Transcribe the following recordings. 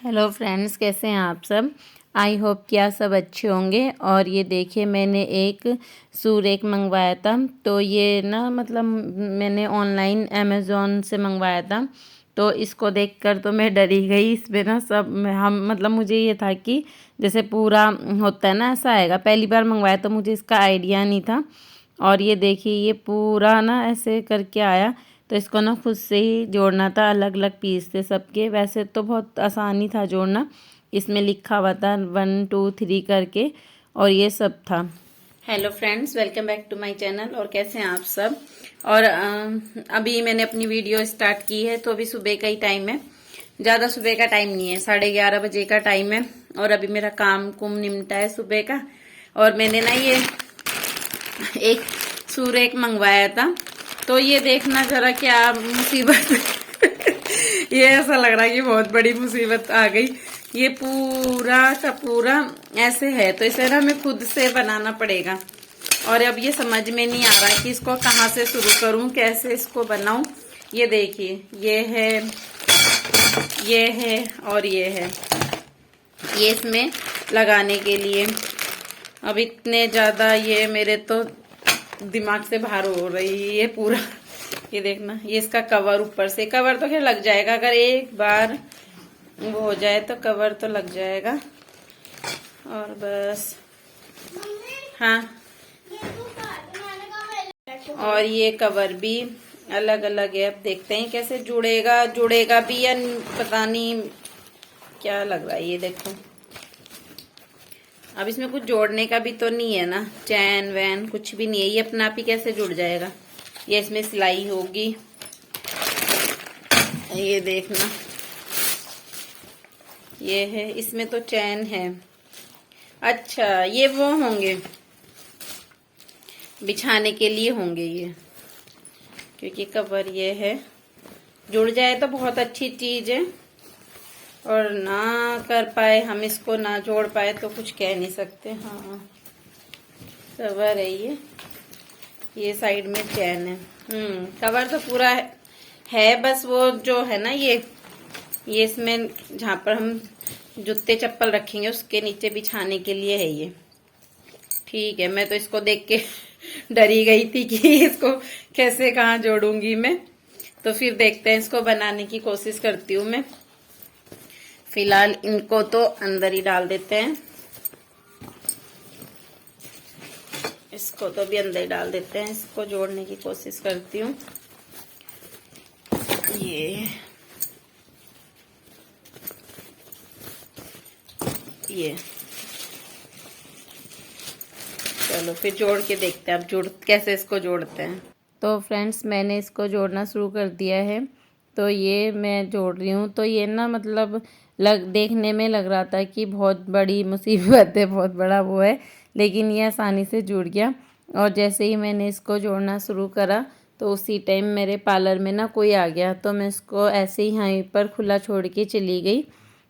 Hello friends, कैसे हैं आप सब। आई होप कि आप सब अच्छे होंगे। और ये देखिए, मैंने एक सूरेक मंगवाया था। तो ये ना मतलब मैंने ऑनलाइन अमेज़ोन से मंगवाया था। तो इसको देखकर तो मैं डरी गई। इसमें ना सब हम मतलब मुझे ये था कि जैसे पूरा होता है ना, ऐसा आएगा। पहली बार मंगवाया तो मुझे इसका आइडिया नहीं था। और ये देखिए, ये पूरा ना ऐसे करके आया। तो इसको ना खुद से ही जोड़ना था, अलग अलग पीस थे सबके। वैसे तो बहुत आसानी था जोड़ना, इसमें लिखा हुआ था 1 2 3 करके, और ये सब था। Hello friends, welcome back to my channel. और कैसे हैं आप सब। और अभी मैंने अपनी वीडियो स्टार्ट की है। तो अभी सुबह का ही टाइम है, ज़्यादा सुबह का टाइम नहीं है, 11:30 बजे का टाइम है। और अभी मेरा काम कुम निमटा है सुबह का। और मैंने ना ये एक सूरेक मंगवाया था। तो ये देखना जरा क्या मुसीबत ये ऐसा लग रहा है कि बहुत बड़ी मुसीबत आ गई। ये पूरा का पूरा ऐसे है, तो इसे ना हमें खुद से बनाना पड़ेगा। और अब ये समझ में नहीं आ रहा कि इसको कहाँ से शुरू करूं, कैसे इसको बनाऊं। ये देखिए, ये है और ये है। ये इसमें लगाने के लिए अब इतने ज्यादा ये मेरे तो दिमाग से बाहर हो रही है ये पूरा। ये देखना, ये इसका कवर, ऊपर से कवर तो खैर लग जाएगा, अगर एक बार वो हो जाए तो कवर तो लग जाएगा। और बस, हाँ। और ये कवर भी अलग अलग है। अब देखते हैं कैसे जुड़ेगा भी या पता नहीं क्या लग रहा है। ये देखो, अब इसमें कुछ जोड़ने का भी तो नहीं है ना, चैन वैन कुछ भी नहीं है। ये अपना आप ही कैसे जुड़ जाएगा। ये इसमें सिलाई होगी, ये देखना, ये है, इसमें तो चैन है। अच्छा, ये वो होंगे, बिछाने के लिए होंगे ये, क्योंकि कवर ये है। जुड़ जाए तो बहुत अच्छी चीज है, और ना कर पाए हम इसको, ना जोड़ पाए तो कुछ कह नहीं सकते। हाँ, कवर है ये साइड में चैन है। कवर तो पूरा है, बस वो जो है ना, ये इसमें जहाँ पर हम जूते चप्पल रखेंगे उसके नीचे बिछाने के लिए है ये। ठीक है, मैं तो इसको देख के डरी गई थी कि इसको कैसे कहाँ जोड़ूंगी मैं। तो फिर देखते हैं, इसको बनाने की कोशिश करती हूँ मैं। फिलहाल इनको तो अंदर ही डाल देते हैं, इसको तो भी अंदर ही डाल देते हैं। इसको जोड़ने की कोशिश करती हूँ। ये चलो फिर जोड़ के देखते हैं अब कैसे इसको जोड़ते हैं। तो फ्रेंड्स, मैंने इसको जोड़ना शुरू कर दिया है। तो ये मैं जोड़ रही हूँ। तो ये ना मतलब देखने में लग रहा था कि बहुत बड़ी मुसीबत है, बहुत बड़ा वो है, लेकिन ये आसानी से जुड़ गया। और जैसे ही मैंने इसको जोड़ना शुरू करा तो उसी टाइम मेरे पार्लर में ना कोई आ गया। तो मैं इसको ऐसे ही यहीं पर खुला छोड़ के चली गई।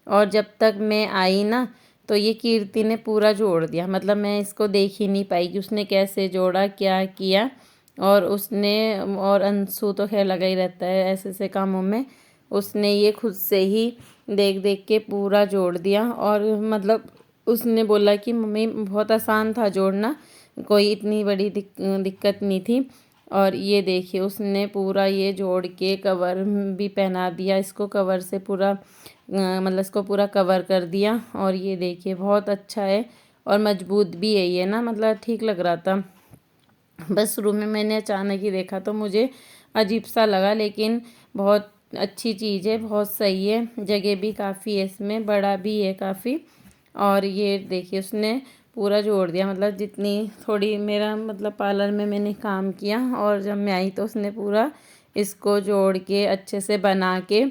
और जब तक मैं आई ना, तो ये कीर्ति ने पूरा जोड़ दिया। मतलब मैं इसको देख ही नहीं पाई कि उसने कैसे जोड़ा, क्या किया। और उसने, और अंशु तो खैर लगा ही रहता है ऐसे ऐसे कामों में, उसने ये खुद से ही देख देख के पूरा जोड़ दिया। और मतलब उसने बोला कि मम्मी बहुत आसान था जोड़ना, कोई इतनी बड़ी दिक्कत नहीं थी। और ये देखिए, उसने पूरा ये जोड़ के कवर भी पहना दिया इसको, कवर से पूरा मतलब इसको पूरा कवर कर दिया। और ये देखिए, बहुत अच्छा है और मजबूत भी है ये ना, मतलब ठीक लग रहा था। बस शुरू में मैंने अचानक ही देखा तो मुझे अजीब सा लगा, लेकिन बहुत अच्छी चीज़ है, बहुत सही है। जगह भी काफ़ी है इसमें, बड़ा भी है काफ़ी। और ये देखिए, उसने पूरा जोड़ दिया। मतलब जितनी थोड़ी मेरा मतलब पार्लर में मैंने काम किया, और जब मैं आई तो उसने पूरा इसको जोड़ के अच्छे से बना के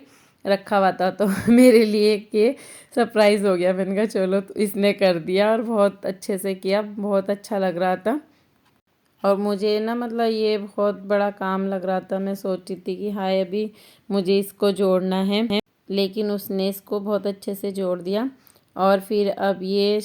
रखा हुआ था। तो मेरे लिए ये सरप्राइज़ हो गया। मैंने कहा चलो, तो इसने कर दिया और बहुत अच्छे से किया, बहुत अच्छा लग रहा था। और मुझे ना मतलब ये बहुत बड़ा काम लग रहा था। मैं सोची थी कि हाय अभी मुझे इसको जोड़ना है, लेकिन उसने इसको बहुत अच्छे से जोड़ दिया। और फिर अब ये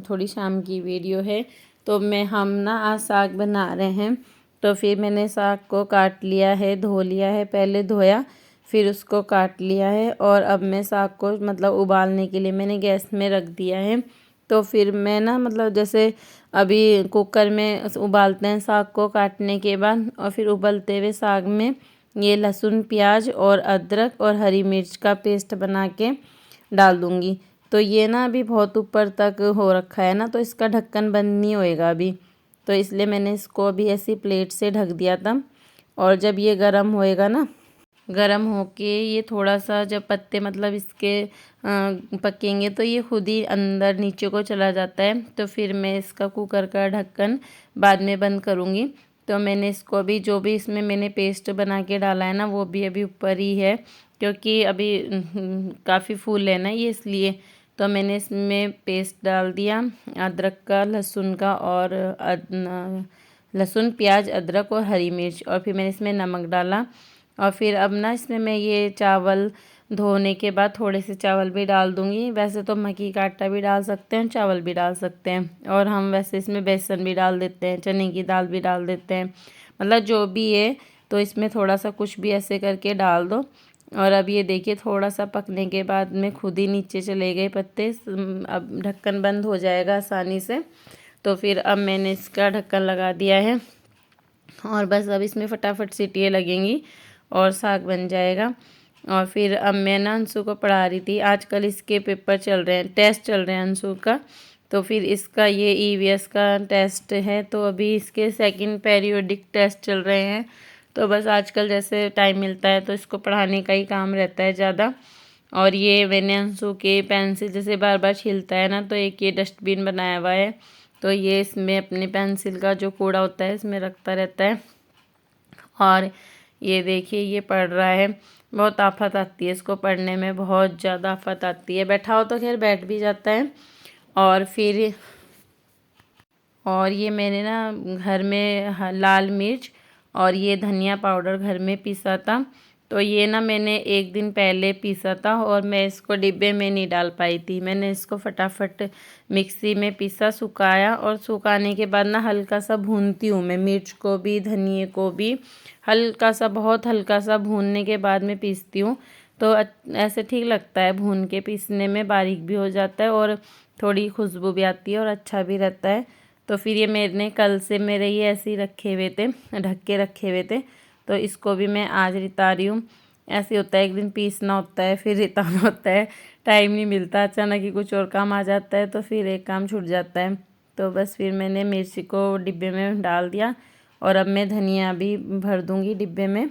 थोड़ी शाम की वीडियो है। तो हम ना आज साग बना रहे हैं। तो फिर मैंने साग को काट लिया है, धो लिया है, पहले धोया, फिर उसको काट लिया है और अब मैं साग को मतलब उबालने के लिए मैंने गैस में रख दिया है। तो फिर मैं ना मतलब जैसे अभी कुकर में उबालते हैं साग को काटने के बाद, और फिर उबलते हुए साग में ये लहसुन प्याज और अदरक और हरी मिर्च का पेस्ट बना के डाल दूँगी। तो ये ना अभी बहुत ऊपर तक हो रखा है ना, तो इसका ढक्कन बंद नहीं होएगा अभी, तो इसलिए मैंने इसको अभी ऐसी प्लेट से ढक दिया था। और जब ये गर्म होएगा ना, गरम होके ये थोड़ा सा जब पत्ते मतलब इसके पकेंगे तो ये खुद ही अंदर नीचे को चला जाता है। तो फिर मैं इसका कुकर का ढक्कन बाद में बंद करूँगी। तो मैंने इसको अभी जो भी इसमें मैंने पेस्ट बना के डाला है ना, वो भी अभी ऊपर ही है, क्योंकि अभी काफ़ी फूल है ना ये, इसलिए। तो मैंने इसमें पेस्ट डाल दिया अदरक का, लहसुन का, और लहसुन प्याज अदरक और हरी मिर्च, और फिर मैंने इसमें नमक डाला। और फिर अब ना इसमें मैं ये चावल धोने के बाद थोड़े से चावल भी डाल दूँगी। वैसे तो मक्की का आटा भी डाल सकते हैं, चावल भी डाल सकते हैं, और हम वैसे इसमें बेसन भी डाल देते हैं, चने की दाल भी डाल देते हैं, मतलब जो भी है। तो इसमें थोड़ा सा कुछ भी ऐसे करके डाल दो। और अब ये देखिए थोड़ा सा पकने के बाद में खुद ही नीचे चले गए पत्ते। अब ढक्कन बंद हो जाएगा आसानी से। तो फिर अब मैंने इसका ढक्कन लगा दिया है, और बस अब इसमें फटाफट सीटियाँ लगेंगी और साग बन जाएगा। और फिर अब मैं ना अंशु को पढ़ा रही थी, आजकल इसके पेपर चल रहे हैं, टेस्ट चल रहे हैं अंशु का। तो फिर इसका ये ईवीएस का टेस्ट है, तो अभी इसके सेकंड पीरियोडिक टेस्ट चल रहे हैं। तो बस आजकल जैसे टाइम मिलता है तो इसको पढ़ाने का ही काम रहता है ज़्यादा। और ये मैंने अंशु के पेंसिल जैसे बार बार छीलता है ना, तो एक ये डस्टबिन बनाया हुआ है, तो ये इसमें अपने पेंसिल का जो कूड़ा होता है इसमें रखता रहता है। और ये देखिए ये पढ़ रहा है, बहुत आफत आती है इसको पढ़ने में, बहुत ज़्यादा आफत आती है। बैठा हो तो खैर बैठ भी जाता है। और फिर ये मैंने ना घर में लाल मिर्च और ये धनिया पाउडर घर में पीसा था। तो ये ना मैंने एक दिन पहले पीसा था, और मैं इसको डिब्बे में नहीं डाल पाई थी। मैंने इसको फटाफट मिक्सी में पीसा, सुखाया, और सुखाने के बाद ना हल्का सा भूनती हूँ मैं मिर्च को भी धनिए को भी, हल्का सा, बहुत हल्का सा भूनने के बाद में पीसती हूँ। तो ऐसे ठीक लगता है भून के पीसने में, बारीक भी हो जाता है और थोड़ी खुशबू भी आती है और अच्छा भी रहता है। तो फिर ये मैंने कल से मेरे ये ऐसे ही रखे हुए थे, ढक के रखे हुए थे, तो इसको भी मैं आज रिता रही हूँ। ऐसे होता है, एक दिन पीसना होता है फिर रिताना होता है, टाइम नहीं मिलता, अचानक ही कुछ और काम आ जाता है तो फिर एक काम छूट जाता है। तो बस फिर मैंने मिर्ची को डिब्बे में डाल दिया, और अब मैं धनिया भी भर दूँगी डिब्बे में।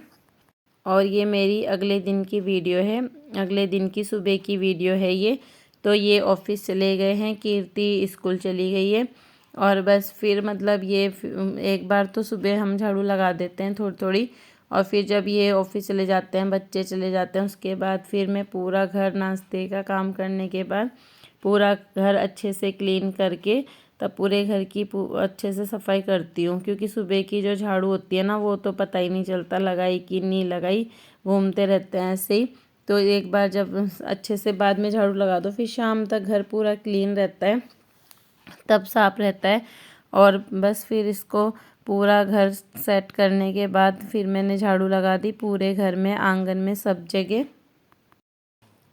और ये मेरी अगले दिन की वीडियो है, अगले दिन की सुबह की वीडियो है ये। तो ये ऑफिस चले गए हैं, कीर्ति स्कूल चली गई है। और बस फिर मतलब ये एक बार तो सुबह हम झाड़ू लगा देते हैं थोड़ी थोड़ी, और फिर जब ये ऑफिस चले जाते हैं, बच्चे चले जाते हैं, उसके बाद फिर मैं पूरा घर नाश्ते का काम करने के बाद पूरा घर अच्छे से क्लीन करके तब पूरे घर की अच्छे से सफाई करती हूँ। क्योंकि सुबह की जो झाड़ू होती है ना, वो तो पता ही नहीं चलता लगाई कि नहीं लगाई, घूमते रहते हैं ऐसे ही। तो एक बार जब अच्छे से बाद में झाड़ू लगा दो, फिर शाम तक घर पूरा क्लीन रहता है, तब साफ रहता है। और बस फिर इसको पूरा घर सेट करने के बाद फिर मैंने झाड़ू लगा दी पूरे घर में, आंगन में, सब जगह।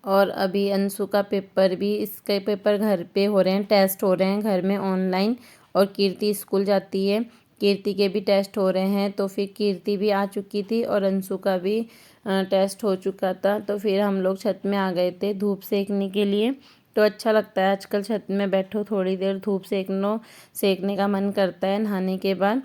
और अभी अंशु का पेपर भी, इसके पेपर घर पे हो रहे हैं, टेस्ट हो रहे हैं घर में ऑनलाइन। और कीर्ति स्कूल जाती है, कीर्ति के भी टेस्ट हो रहे हैं। तो फिर कीर्ति भी आ चुकी थी और अंशु का भी टेस्ट हो चुका था। तो फिर हम लोग छत में आ गए थे धूप सेकने के लिए। तो अच्छा लगता है आजकल छत में बैठो, थोड़ी देर धूप सेकने का मन करता है नहाने के बाद।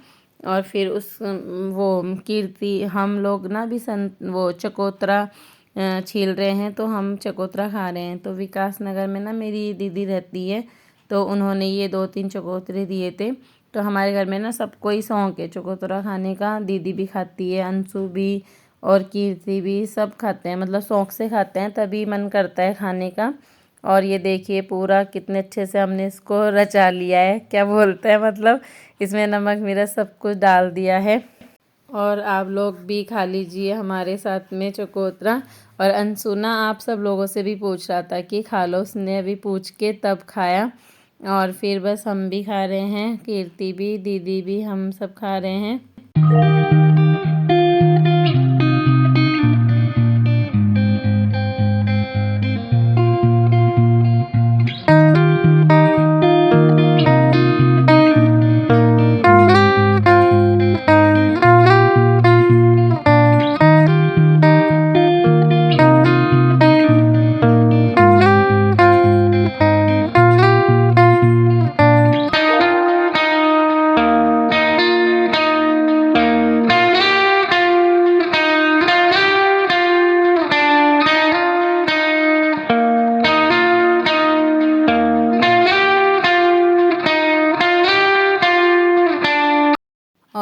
और फिर वो कीर्ति, हम लोग ना भी वो चकोतरा छील रहे हैं, तो हम चकोतरा खा रहे हैं। तो विकास नगर में ना मेरी दीदी रहती है, तो उन्होंने ये 2-3 चकोतरे दिए थे। तो हमारे घर में ना सबको ही शौक है चकोतरा खाने का, दीदी भी खाती है, अंशु भी और कीर्ति भी, सब खाते हैं, मतलब शौक से खाते हैं, तभी मन करता है खाने का। और ये देखिए पूरा कितने अच्छे से हमने इसको रचा लिया है, क्या बोलते हैं, मतलब इसमें नमक मिर्च सब कुछ डाल दिया है। और आप लोग भी खा लीजिए हमारे साथ में चकोतरा। और अंशु ना आप सब लोगों से भी पूछ रहा था कि खा लो, उसने अभी पूछ के तब खाया। और फिर बस हम भी खा रहे हैं, कीर्ति भी, दीदी भी, हम सब खा रहे हैं।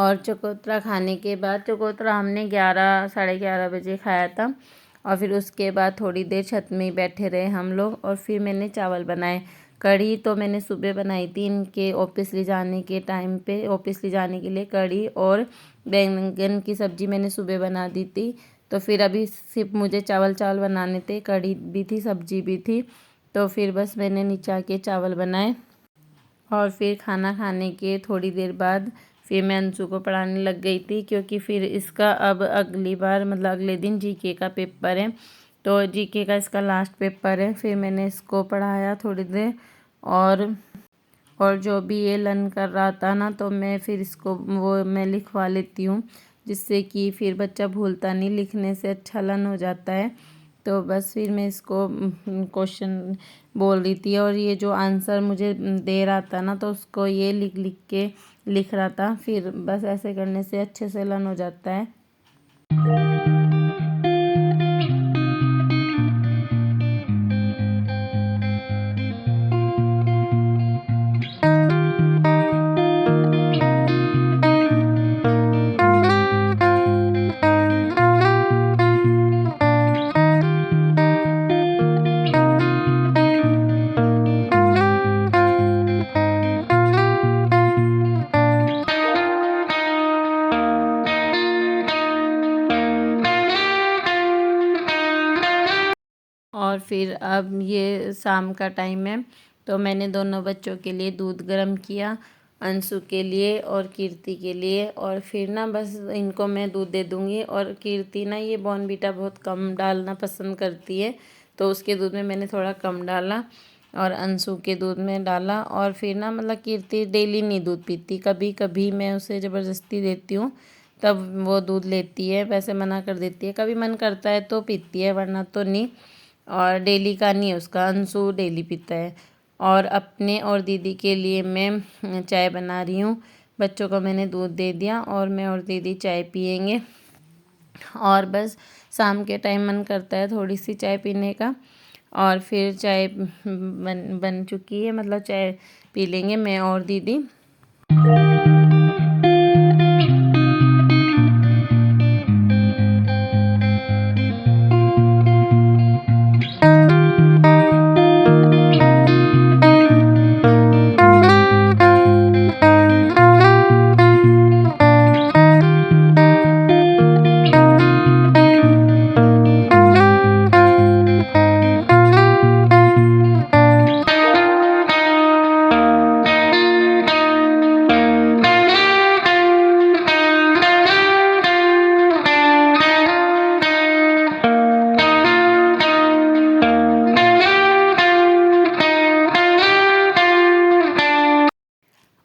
और चकोतरा खाने के बाद, चकोतरा हमने 11 साढ़े 11 बजे खाया था। और फिर उसके बाद थोड़ी देर छत में ही बैठे रहे हम लोग। और फिर मैंने चावल बनाए। कढ़ी तो मैंने सुबह बनाई थी इनके ऑफिस ले जाने के टाइम पे, ऑफिस ले जाने के लिए कढ़ी और बैंगन की सब्ज़ी मैंने सुबह बना दी थी। तो फिर अभी सिर्फ मुझे चावल बनाने थे, कढ़ी भी थी, सब्ज़ी भी थी। तो फिर बस मैंने नीचे आके चावल बनाए। और फिर खाना खाने के थोड़ी देर बाद फिर मैं अंशु को पढ़ाने लग गई थी, क्योंकि फिर इसका अब अगली बार मतलब अगले दिन जीके का पेपर है। तो जीके का इसका लास्ट पेपर है। फिर मैंने इसको पढ़ाया थोड़ी देर। और जो भी ये लर्न कर रहा था ना, तो मैं फिर इसको वो मैं लिखवा लेती हूँ, जिससे कि फिर बच्चा भूलता नहीं, लिखने से अच्छा लर्न हो जाता है। तो बस फिर मैं इसको क्वेश्चन बोल रही थी, और ये जो आंसर मुझे दे रहा था ना, तो उसको ये लिख के लिख रहा था। फिर बस ऐसे करने से अच्छे से लर्न हो जाता है। और फिर अब ये शाम का टाइम है, तो मैंने दोनों बच्चों के लिए दूध गर्म किया, अंशु के लिए और कीर्ति के लिए। और फिर ना बस इनको मैं दूध दे दूँगी। और कीर्ति ना ये बॉर्नवीटा बहुत कम डालना पसंद करती है, तो उसके दूध में मैंने थोड़ा कम डाला और अंशु के दूध में डाला। और फिर ना मतलब कीर्ति डेली नहीं दूध पीती, कभी कभी मैं उसे ज़बरदस्ती देती हूँ तब वो दूध लेती है, वैसे मना कर देती है। कभी मन करता है तो पीती है, वरना तो नहीं। और डेली का नहीं है उसका, अंशु डेली पीता है। और अपने और दीदी के लिए मैं चाय बना रही हूँ। बच्चों को मैंने दूध दे दिया और मैं और दीदी चाय पियेंगे। और बस शाम के टाइम मन करता है थोड़ी सी चाय पीने का। और फिर चाय बन चुकी है, मतलब चाय पी लेंगे मैं और दीदी।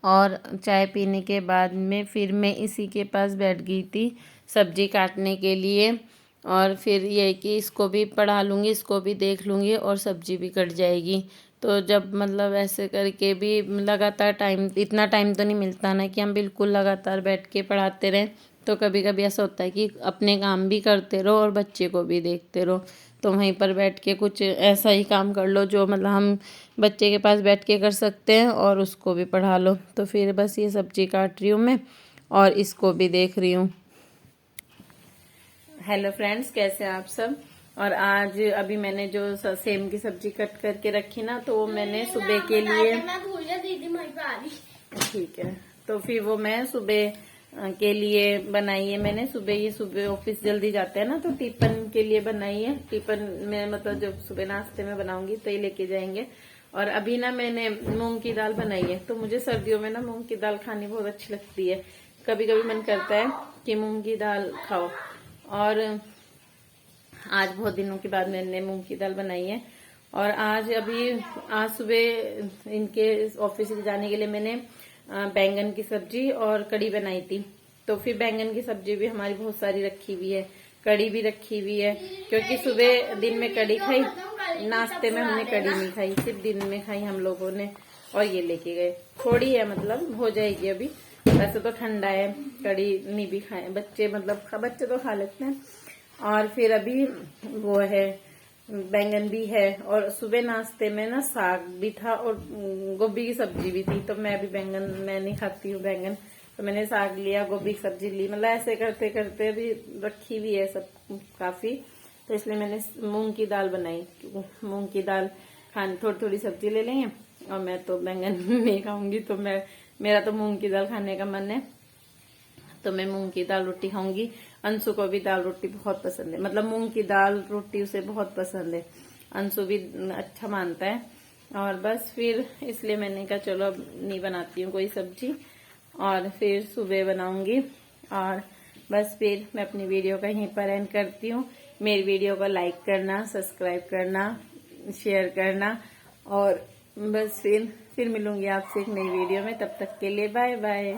और चाय पीने के बाद में फिर मैं इसी के पास बैठ गई थी सब्ज़ी काटने के लिए। और फिर ये कि इसको भी पढ़ा लूँगी, इसको भी देख लूँगी और सब्ज़ी भी कट जाएगी। तो जब मतलब ऐसे करके भी लगातार टाइम, इतना टाइम तो नहीं मिलता ना कि हम बिल्कुल लगातार बैठ के पढ़ाते रहें। तो कभी कभी ऐसा होता है कि अपने काम भी करते रहो और बच्चे को भी देखते रहो। तो वहीं पर बैठ के कुछ ऐसा ही काम कर लो जो मतलब हम बच्चे के पास बैठ के कर सकते हैं, और उसको भी पढ़ा लो। तो फिर बस ये सब्ज़ी काट रही हूँ मैं और इसको भी देख रही हूँ। हेलो फ्रेंड्स, कैसे हैं आप सब। और आज अभी मैंने जो सेम की सब्जी कट करके रखी ना, तो वो मैंने सुबह के लिए, ठीक है, तो फिर वो मैं सुबह के लिए बनाई है मैंने। ये सुबह ऑफिस जल्दी जाते हैं ना, तो टिफिन के लिए बनाई है। टिफिन में मतलब जब सुबह नाश्ते में बनाऊंगी तो ये लेके जाएंगे। और अभी ना मैंने मूंग की दाल बनाई है। तो मुझे सर्दियों में ना मूंग की दाल खानी बहुत अच्छी लगती है। कभी कभी मन करता है कि मूंग की दाल खाओ। और आज बहुत दिनों के बाद मैंने मूंग की दाल बनाई है। और आज सुबह इनके ऑफिस जाने के लिए मैंने बैंगन की सब्जी और कढ़ी बनाई थी। तो फिर बैंगन की सब्जी भी हमारी बहुत सारी रखी हुई है, कढ़ी भी रखी हुई है, क्योंकि सुबह दिन में कढ़ी खाई, नाश्ते में हमने कढ़ी नहीं खाई, सिर्फ दिन में खाई हम लोगों ने। और ये लेके गए, थोड़ी है, मतलब हो जाएगी अभी। वैसे तो ठंडा है, कढ़ी नहीं भी खाए बच्चे, मतलब बच्चे तो खा लेते हैं। और फिर अभी वो है, बैंगन भी है। और सुबह नाश्ते में ना साग भी था और गोभी की सब्जी भी थी। तो मैं भी मैं नहीं खाती हूँ बैंगन, तो मैंने साग लिया, गोभी की सब्जी ली, मतलब ऐसे करते करते अभी रखी भी है सब काफी। तो इसलिए मैंने मूंग की दाल बनाई। मूंग की दाल खाने, थोड़ी थोड़ी सब्जी ले लेंगे, और मैं तो बैंगन नहीं खाऊंगी, तो मेरा तो मूंग की दाल खाने का मन है, तो मैं मूंग की दाल रोटी खाऊंगी। अंशु को भी दाल रोटी बहुत पसंद है, मतलब मूंग की दाल रोटी उसे बहुत पसंद है, अंशु भी अच्छा मानता है। और बस फिर इसलिए मैंने कहा चलो अब नहीं बनाती हूँ कोई सब्जी, और फिर सुबह बनाऊंगी। और बस फिर मैं अपनी वीडियो का यहीं पर एंड करती हूँ। मेरी वीडियो को लाइक करना, सब्सक्राइब करना, शेयर करना, और बस फिर मिलूंगी आपसे एक नई वीडियो में। तब तक के लिए बाय बाय।